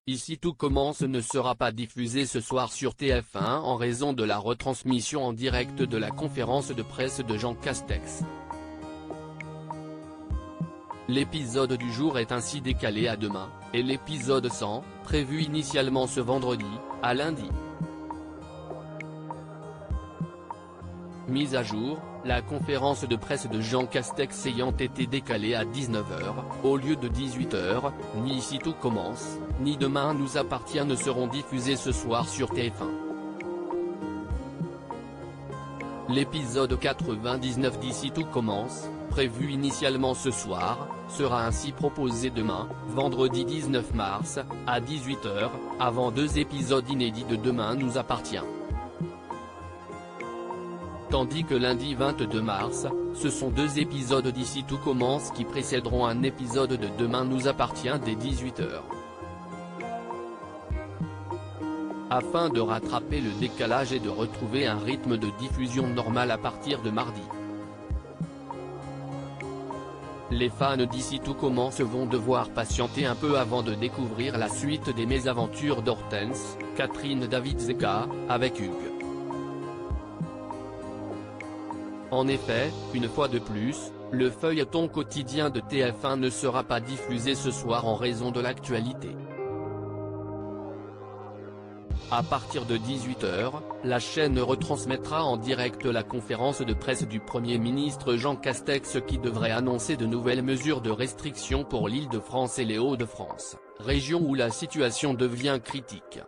Ici tout commence ne sera pas diffusé ce soir sur TF1 en raison de la retransmission en direct de la conférence de presse de Jean Castex. L'épisode du jour est ainsi décalé à demain, et l'épisode 100, prévu initialement ce vendredi, à lundi. Mise à jour, la conférence de presse de Jean Castex ayant été décalée à 19h, au lieu de 18h, ni Ici tout commence, ni Demain nous appartient ne seront diffusés ce soir sur TF1. L'épisode 99 d'Ici tout commence, prévu initialement ce soir, sera ainsi proposé demain, vendredi 19 mars, à 18h, avant 2 épisodes inédits de Demain nous appartient. Tandis que lundi 22 mars, ce sont 2 épisodes d'Ici tout commence qui précéderont un épisode de Demain nous appartient dès 18h. Afin de rattraper le décalage et de retrouver un rythme de diffusion normal à partir de mardi. Les fans d'Ici tout commence vont devoir patienter un peu avant de découvrir la suite des mésaventures d'Hortense, Catherine David-Zeka, avec Hugues. En effet, une fois de plus, le feuilleton quotidien de TF1 ne sera pas diffusé ce soir en raison de l'actualité. À partir de 18h, la chaîne retransmettra en direct la conférence de presse du Premier ministre Jean Castex qui devrait annoncer de nouvelles mesures de restriction pour l'Île-de-France et les Hauts-de-France, région où la situation devient critique.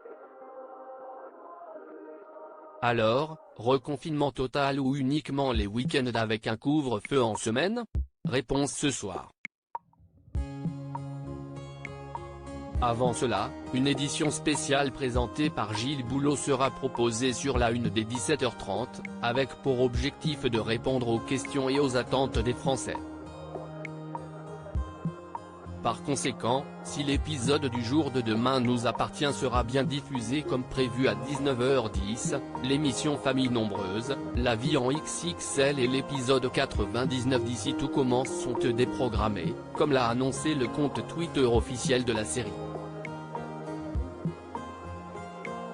Alors, reconfinement total ou uniquement les week-ends avec un couvre-feu en semaine? Réponse ce soir. Avant cela, une édition spéciale présentée par Gilles Boulot sera proposée sur la une dès 17h30, avec pour objectif de répondre aux questions et aux attentes des Français. Par conséquent, si l'épisode du jour de Demain nous appartient sera bien diffusé comme prévu à 19h10, l'émission Famille nombreuse, La vie en XXL et l'épisode 99 d'Ici tout commence sont déprogrammés, comme l'a annoncé le compte Twitter officiel de la série.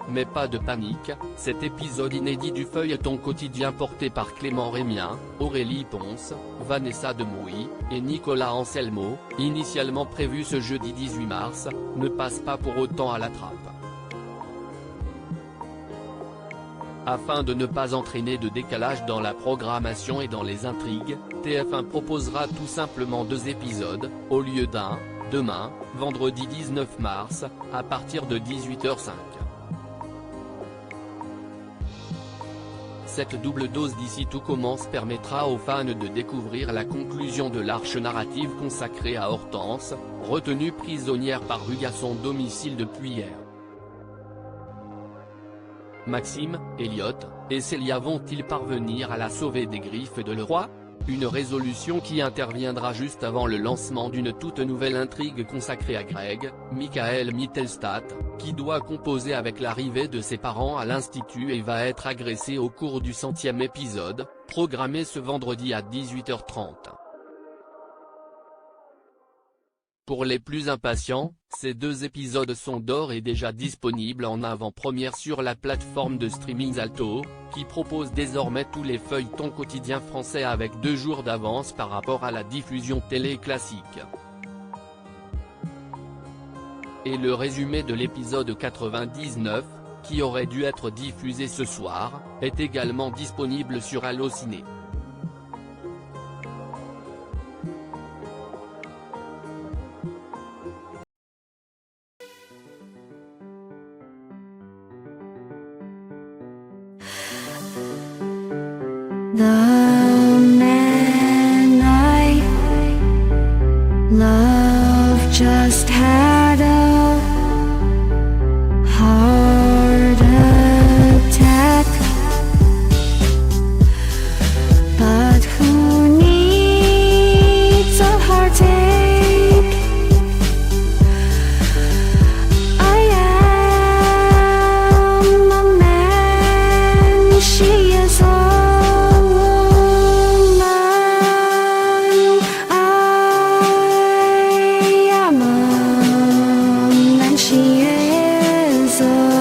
Mais pas de panique, cet épisode inédit du feuilleton quotidien porté par Clément Rémien, Aurélie Ponce, Vanessa Demouy, et Nicolas Anselmo, initialement prévu ce jeudi 18 mars, ne passe pas pour autant à la trappe. Afin de ne pas entraîner de décalage dans la programmation et dans les intrigues, TF1 proposera tout simplement 2 épisodes, au lieu d'un, demain, vendredi 19 mars, à partir de 18h05. Cette double dose d'Ici tout commence permettra aux fans de découvrir la conclusion de l'arche narrative consacrée à Hortense, retenue prisonnière par Hugues à son domicile depuis hier. Maxime, Elliot, et Célia vont-ils parvenir à la sauver des griffes de Leroy? Une résolution qui interviendra juste avant le lancement d'une toute nouvelle intrigue consacrée à Greg, Michael Mittelstadt, qui doit composer avec l'arrivée de ses parents à l'institut et va être agressé au cours du 100e épisode, programmé ce vendredi à 18h30. Pour les plus impatients, ces 2 épisodes sont d'ores et déjà disponibles en avant-première sur la plateforme de streaming Salto, qui propose désormais tous les feuilletons quotidiens français avec 2 jours d'avance par rapport à la diffusion télé classique. Et le résumé de l'épisode 99, qui aurait dû être diffusé ce soir, est également disponible sur Allociné. The man I love just had a heart attack, but who needs a heartache? I am a man, she is a woman. so